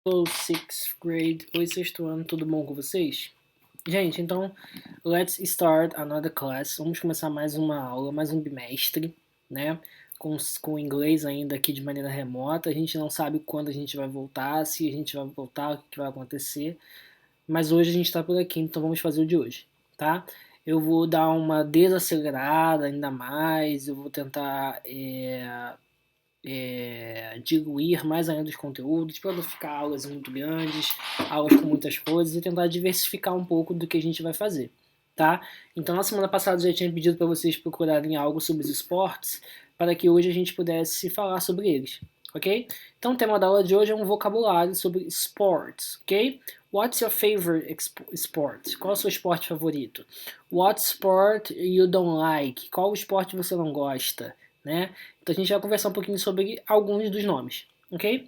Hello, sixth grade. Oi, sexto ano, tudo bom com vocês? Gente, então, let's start another class. Vamos começar mais uma aula, mais um bimestre, né? Com inglês ainda aqui de maneira remota. A gente não sabe quando a gente vai voltar, se a gente vai voltar, o que vai acontecer. Mas hoje a gente está por aqui, então vamos fazer o de hoje, tá? Eu vou dar uma desacelerada ainda mais, eu vou tentar diluir mais ainda os conteúdos, para não ficar aulas muito grandes, aulas com muitas coisas, e tentar diversificar um pouco do que a gente vai fazer, tá? Então, na semana passada eu já tinha pedido para vocês procurarem algo sobre os esportes, para que hoje a gente pudesse falar sobre eles, ok? Então, o tema da aula de hoje é um vocabulário sobre sports, ok? What's your favorite sport? Qual é o seu esporte favorito? What sport you don't like? Qual esporte você não gosta, né? Então a gente vai conversar um pouquinho sobre alguns dos nomes, ok?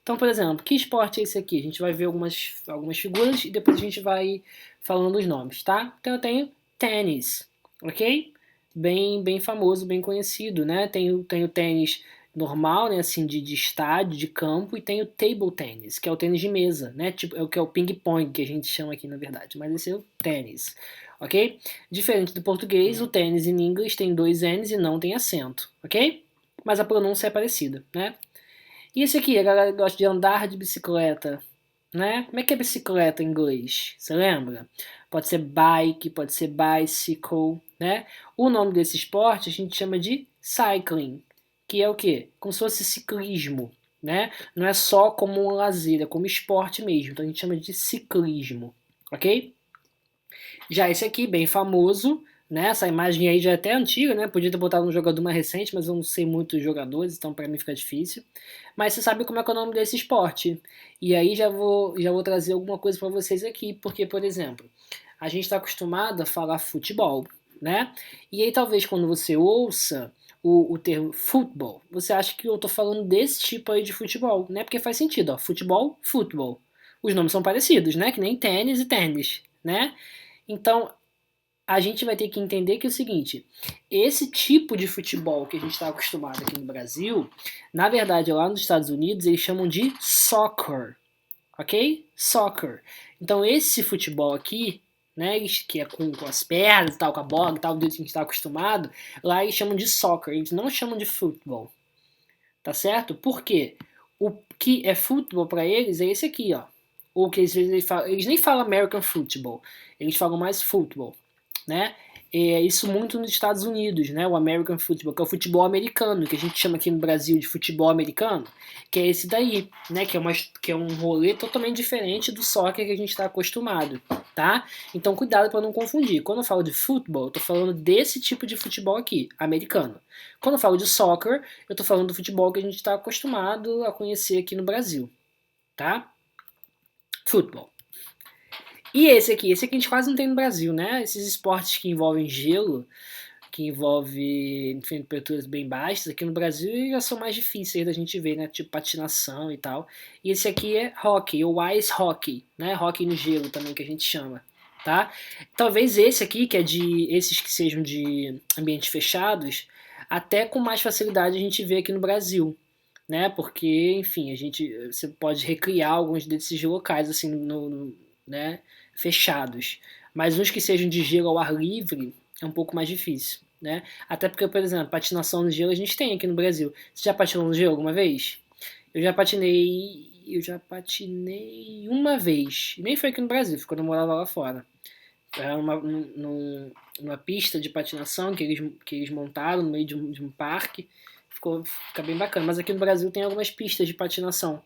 Então, por exemplo, que esporte é esse aqui? A gente vai ver algumas figuras e depois a gente vai falando os nomes, tá? Então eu tenho tênis, ok? Bem famoso, bem conhecido, né? Tenho tênis normal, né? Assim, de estádio, de campo, e tenho table tennis, que é o tênis de mesa, né? Tipo, é o ping-pong que a gente chama aqui, na verdade. Mas esse é o tênis, ok? Diferente do português, o tênis em inglês tem dois N's e não tem acento, ok? Mas a pronúncia é parecida, né? E esse aqui, a galera gosta de andar de bicicleta, né? Como é que é bicicleta em inglês? Você lembra? Pode ser bike, pode ser bicycle, né? O nome desse esporte a gente chama de cycling, que é o quê? Como se fosse ciclismo, né? Não é só como um lazer, é como esporte mesmo. Então a gente chama de ciclismo, ok? Já esse aqui, bem famoso, né? Essa imagem aí já é até antiga, né? Podia ter botado um jogador mais recente, mas eu não sei muitos jogadores, então para mim fica difícil. Mas você sabe como é que é o nome desse esporte. E aí já vou trazer alguma coisa para vocês aqui, porque, por exemplo, a gente está acostumado a falar futebol, né? E aí talvez quando você ouça o termo futebol, você acha que eu tô falando desse tipo aí de futebol, né? Porque faz sentido, ó. Futebol, futebol. Os nomes são parecidos, né? Que nem tênis e tênis, né? Então, a gente vai ter que entender que é o seguinte, esse tipo de futebol que a gente está acostumado aqui no Brasil, na verdade, lá nos Estados Unidos, eles chamam de soccer, ok? Soccer. Então, esse futebol aqui, né, que é com as pernas e tal, com a bola e tal, do jeito que a gente está acostumado, lá eles chamam de soccer, eles não chamam de futebol, tá certo? Por quê? O que é futebol para eles é esse aqui, ó. Ou que às vezes eles nem falam American Football, eles falam mais football, né? É isso muito nos Estados Unidos, né? O American Football, que é o futebol americano, que a gente chama aqui no Brasil de futebol americano, que é esse daí, né? Que é um rolê totalmente diferente do soccer que a gente está acostumado, tá? Então cuidado para não confundir. Quando eu falo de futebol, eu tô falando desse tipo de futebol aqui, americano. Quando eu falo de soccer, eu tô falando do futebol que a gente está acostumado a conhecer aqui no Brasil, tá? Futebol. E esse aqui a gente quase não tem no Brasil, né? Esses esportes que envolvem gelo, que envolvem temperaturas bem baixas, aqui no Brasil já são mais difíceis da gente ver, né? Tipo patinação e tal. E esse aqui é hockey, ou ice hockey, né? Hockey no gelo também que a gente chama, tá? Talvez esse aqui, que é de esses que sejam de ambientes fechados, até com mais facilidade a gente vê aqui no Brasil, né? Porque, enfim, você pode recriar alguns desses locais assim né, fechados. Mas uns que sejam de gelo ao ar livre é um pouco mais difícil, né? Até porque, por exemplo, patinação no gelo a gente tem aqui no Brasil. Você já patinou no gelo alguma vez? Eu já patinei uma vez. Nem foi aqui no Brasil, foi quando eu morava lá fora. Era numa pista de patinação que eles montaram no meio de um parque. Fica bem bacana. Mas aqui no Brasil tem algumas pistas de patinação.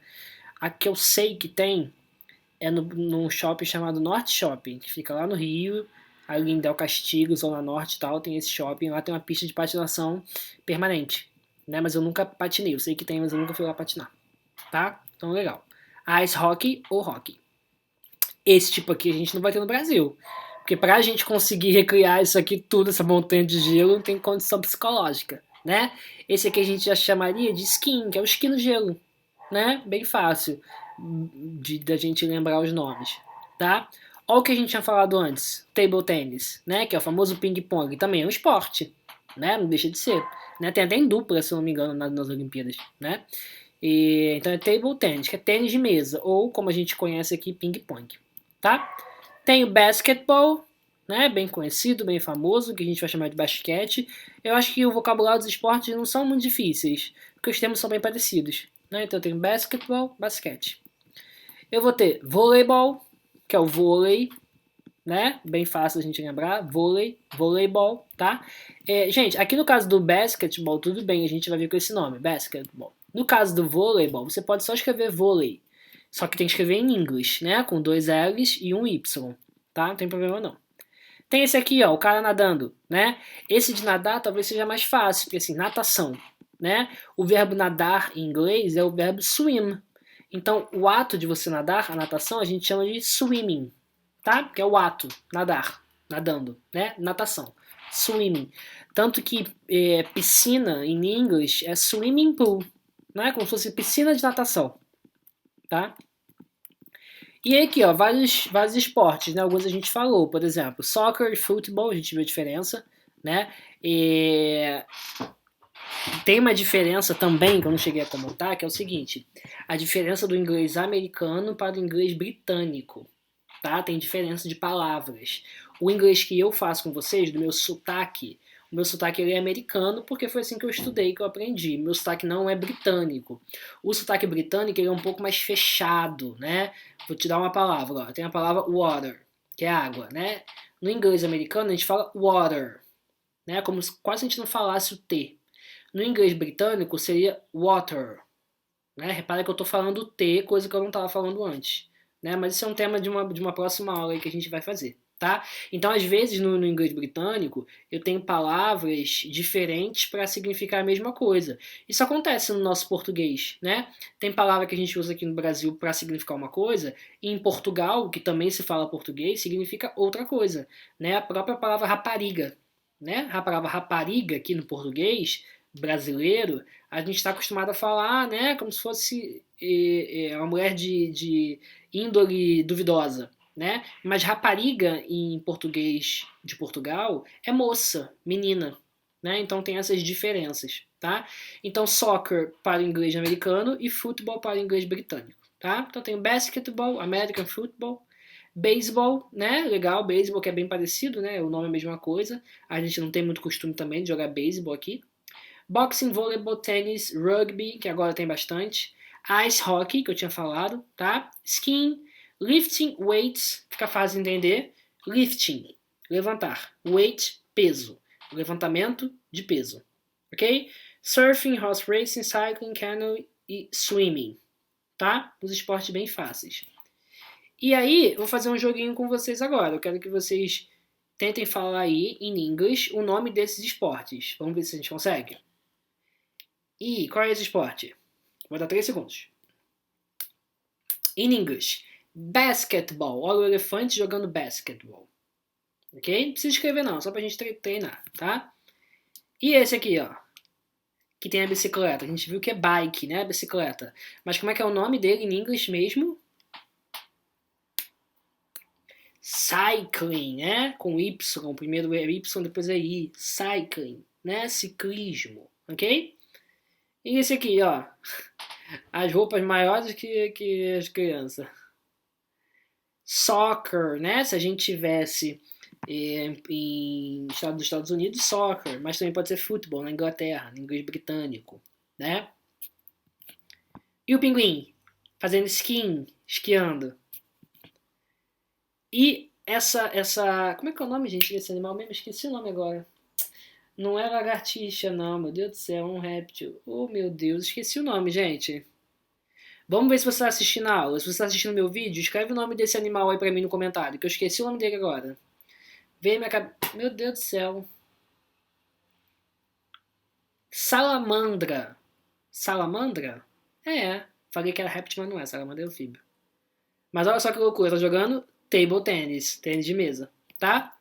A que eu sei que tem é num shopping chamado Norte Shopping, que fica lá no Rio, ali em Del Castilho, Zona Norte e tal, tem esse shopping, lá tem uma pista de patinação permanente, né? Mas eu nunca patinei, eu sei que tem, mas eu nunca fui lá patinar, tá? Então legal. Ice hockey ou hockey. Esse tipo aqui a gente não vai ter no Brasil, porque pra gente conseguir recriar isso aqui tudo, essa montanha de gelo, não tem condição psicológica, né? Esse aqui a gente já chamaria de skiing, que é o esqui no gelo, né? Bem fácil da gente lembrar os nomes, tá? Olha o que a gente tinha falado antes, table tennis, né? Que é o famoso ping-pong, também é um esporte, né? Não deixa de ser, né? Tem até em dupla, se eu não me engano, nas Olimpíadas, né? Então é table tennis, que é tênis de mesa, ou como a gente conhece aqui, ping-pong, tá? Tem o basketball, né, bem conhecido, bem famoso, que a gente vai chamar de basquete. Eu acho que o vocabulário dos esportes não são muito difíceis, porque os termos são bem parecidos, né? Então eu tenho basketball, basquete. Eu vou ter voleibol, que é o vôlei, né? Bem fácil a gente lembrar, voleibol, tá? Gente, aqui no caso do basketball, tudo bem, a gente vai ver com esse nome, basketball. No caso do voleibol, você pode só escrever vôlei, só que tem que escrever em inglês, né? Com 2 L's e um Y, tá? Não tem problema não. Tem esse aqui, ó, o cara nadando, né? Esse de nadar talvez seja mais fácil, porque assim, natação, né? O verbo nadar em inglês é o verbo swim. Então, o ato de você nadar, a natação, a gente chama de swimming, tá? Que é o ato, nadar, nadando, né? Natação, swimming. Tanto que piscina em inglês é swimming pool, né? Como se fosse piscina de natação, tá? E aí aqui, ó, vários esportes, né? Alguns a gente falou, por exemplo, soccer e futebol, a gente viu a diferença, né? E tem uma diferença também, que eu não cheguei a comentar, que é o seguinte, a diferença do inglês americano para o inglês britânico, tá? Tem diferença de palavras. O inglês que eu faço com vocês, do meu sotaque, o meu sotaque ele é americano porque foi assim que eu estudei, que eu aprendi. Meu sotaque não é britânico. O sotaque britânico ele é um pouco mais fechado, né? Vou te dar uma palavra, ó. Tem a palavra water, que é água, né? No inglês americano a gente fala water, né? Como se quase a gente não falasse o T. No inglês britânico seria water, né? Repara que eu estou falando T, coisa que eu não estava falando antes, né? Mas isso é um tema de uma próxima aula aí que a gente vai fazer, tá? Então, às vezes, no inglês britânico, eu tenho palavras diferentes para significar a mesma coisa. Isso acontece no nosso português, né? Tem palavra que a gente usa aqui no Brasil para significar uma coisa, e em Portugal, que também se fala português, significa outra coisa, né? A própria palavra rapariga, né? A palavra rapariga aqui no português brasileiro, a gente está acostumado a falar, né, como se fosse uma mulher de índole duvidosa, né? Mas rapariga em português de Portugal é moça, menina, né? Então tem essas diferenças, tá? Então soccer para o inglês americano e futebol para o inglês britânico, tá? Então tem basketball, American football, beisebol, né? Legal, beisebol que é bem parecido, né? O nome é a mesma coisa. A gente não tem muito costume também de jogar beisebol aqui. Boxing, vôleibol, tênis, rugby, que agora tem bastante. Ice hockey, que eu tinha falado, tá? Skiing, lifting, weights, fica fácil de entender. Lifting, levantar. Weight, peso. Levantamento de peso. Ok? Surfing, horse racing, cycling, canoe e swimming. Tá? Os esportes bem fáceis. E aí, eu vou fazer um joguinho com vocês agora. Eu quero que vocês tentem falar aí, em inglês, o nome desses esportes. Vamos ver se a gente consegue. E qual é esse esporte? Vou dar 3 segundos. In English, basketball. Olha o elefante jogando basketball. Ok? Não precisa escrever não, só pra gente treinar, tá? E esse aqui, ó. Que tem a bicicleta. A gente viu que é bike, né? A bicicleta. Mas como é que é o nome dele em inglês mesmo? Cycling, né? Com Y. Primeiro é Y, depois é I. Cycling, né? Ciclismo. Ok? E esse aqui, ó. As roupas maiores que as crianças. Soccer, né? Se a gente tivesse dos Estados Unidos, soccer, mas também pode ser futebol na Inglaterra, no inglês britânico, né? E o pinguim? Fazendo esquiando. E como é que é o nome, gente, desse animal mesmo? Esqueci o nome agora. Não é lagartixa, não, meu Deus do céu, é um réptil. Oh, meu Deus, esqueci o nome, gente. Vamos ver se você está assistindo a aula. Se você está assistindo meu vídeo, escreve o nome desse animal aí pra mim no comentário, que eu esqueci o nome dele agora. Veio minha cabeça. Meu Deus do céu. Salamandra. Salamandra? É. Falei que era réptil, mas não é. Salamandra é anfíbio. Mas olha só que loucura. Eu tô jogando table tennis. Tênis de mesa. Tá?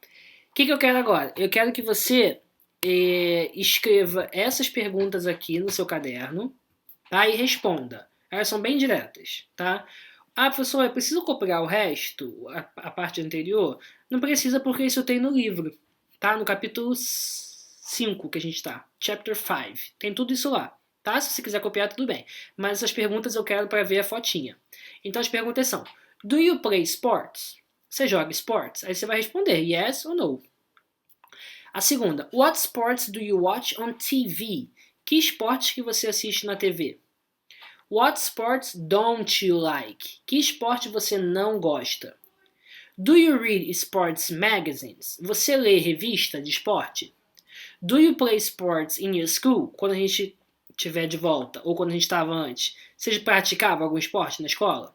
O que eu quero agora? Eu quero que você escreva essas perguntas aqui no seu caderno, tá? E responda. Elas são bem diretas, tá? Ah, professor, eu preciso copiar o resto, a parte anterior? Não precisa porque isso tem no livro, tá? No capítulo 5 que a gente tá. Chapter 5. Tem tudo isso lá, tá? Se você quiser copiar, tudo bem. Mas essas perguntas eu quero para ver a fotinha. Então as perguntas são: Do you play sports? Você joga esportes? Aí você vai responder yes ou no. A segunda: What sports do you watch on TV? Que esportes que você assiste na TV? What sports don't you like? Que esporte você não gosta? Do you read sports magazines? Você lê revista de esporte? Do you play sports in your school? Quando a gente estiver de volta, ou quando a gente estava antes, você praticava algum esporte na escola?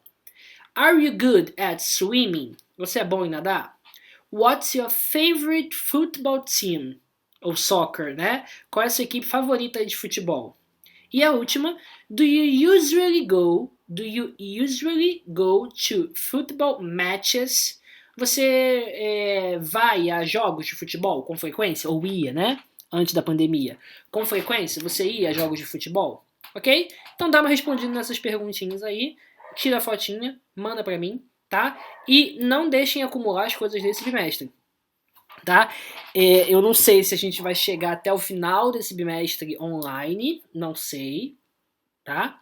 Are you good at swimming? Você é bom em nadar? What's your favorite football team? Ou soccer, né? Qual é a sua equipe favorita de futebol? E a última, do you usually go to football matches? Você vai a jogos de futebol com frequência? Ou ia, né? Antes da pandemia. Com frequência, você ia a jogos de futebol? Ok? Então dá uma respondida nessas perguntinhas aí. Tira a fotinha, manda pra mim, tá? E não deixem acumular as coisas desse bimestre, tá? Eu não sei se a gente vai chegar até o final desse bimestre online, não sei, tá?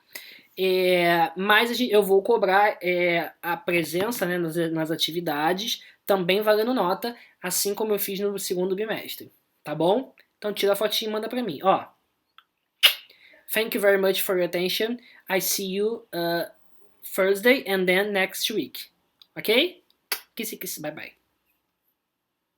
Mas eu vou cobrar a presença, né, nas atividades, também valendo nota, assim como eu fiz no segundo bimestre, tá bom? Então tira a fotinha e manda pra mim, ó. Thank you very much for your attention. I see you Thursday and then next week. Ok? Kiss, kiss, bye bye.